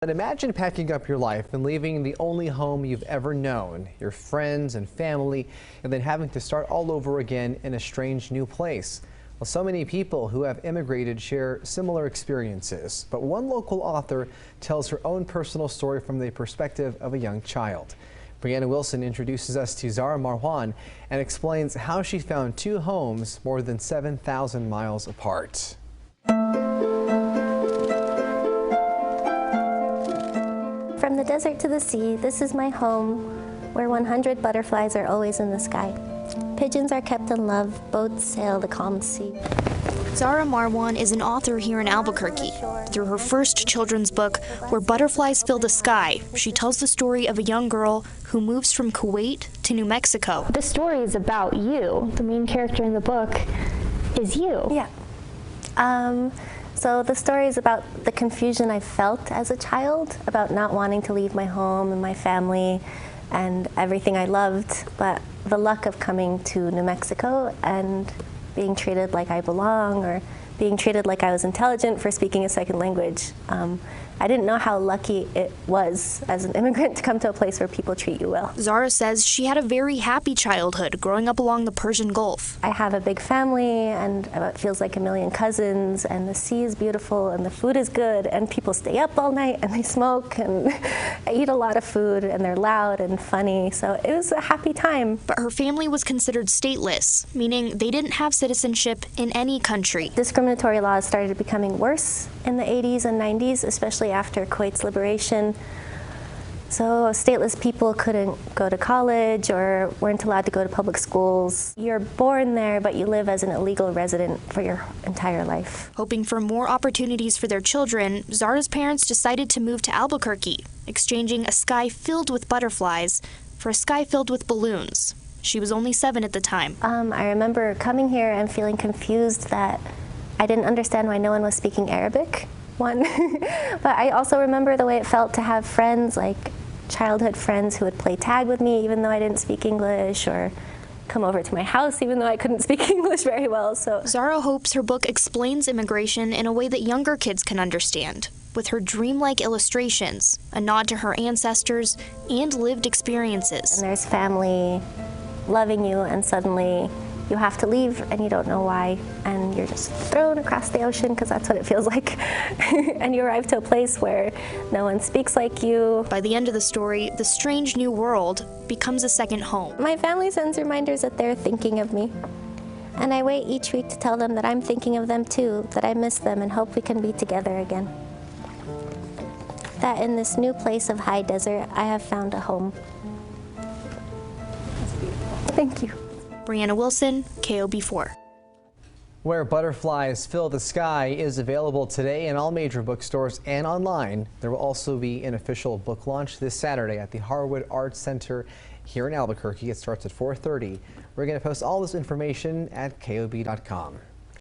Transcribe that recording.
But imagine packing up your life and leaving the only home you've ever known, your friends and family, and then having to start all over again in a strange new place. Well, so many people who have immigrated share similar experiences, but one local author tells her own personal story from the perspective of a young child. Brianna Wilson introduces us to Zahra Marwan and explains how she found two homes more than 7,000 miles apart. From the desert to the sea, this is my home, where 100 butterflies are always in the sky. Pigeons are kept in love, boats sail the calm sea. Zahra Marwan is an author here in Albuquerque. Through her first children's book, Where Butterflies Fill the Sky, she tells the story of a young girl who moves from Kuwait to New Mexico. The story is about you. The main character in the book is you. Yeah. So the story is about the confusion I felt as a child, about not wanting to leave my home and my family and everything I loved, but the luck of coming to New Mexico and being treated like I belong, or being treated like I was intelligent for speaking a second language. I didn't know how lucky it was as an immigrant to come to a place where people treat you well. Zahra says she had a very happy childhood growing up along the Persian Gulf. I have a big family, and it feels like a million cousins, and the sea is beautiful, and the food is good, and people stay up all night, and they smoke, and I eat a lot of food, and they're loud and funny, so it was a happy time. But her family was considered stateless, meaning they didn't have citizenship in any country. Discriminatory laws started becoming worse in the 80s and 90s, especially after Kuwait's liberation. So stateless people couldn't go to college or weren't allowed to go to public schools. You're born there, but you live as an illegal resident for your entire life. Hoping for more opportunities for their children, Zahra's parents decided to move to Albuquerque, exchanging a sky filled with butterflies for a sky filled with balloons. She was only 7 at the time. I remember coming here and feeling confused that I didn't understand why no one was speaking Arabic. But I also remember the way it felt to have friends, like childhood friends who would play tag with me even though I didn't speak English, or come over to my house even though I couldn't speak English very well. So Zahra hopes her book explains immigration in a way that younger kids can understand, with her dreamlike illustrations, a nod to her ancestors, and lived experiences. And there's family loving you, and suddenly you have to leave and you don't know why, and you're just thrown across the ocean, because that's what it feels like. And you arrive to a place where no one speaks like you. By the end of the story, the strange new world becomes a second home. My family sends reminders that they're thinking of me, and I wait each week to tell them that I'm thinking of them too, that I miss them and hope we can be together again. That in this new place of high desert, I have found a home. That's beautiful. Thank you. Brianna Wilson, KOB4. Where Butterflies Fill the Sky is available today in all major bookstores and online. There will also be an official book launch this Saturday at the Harwood Arts Center here in Albuquerque. It starts at 4:30. We're going to post all this information at KOB.com.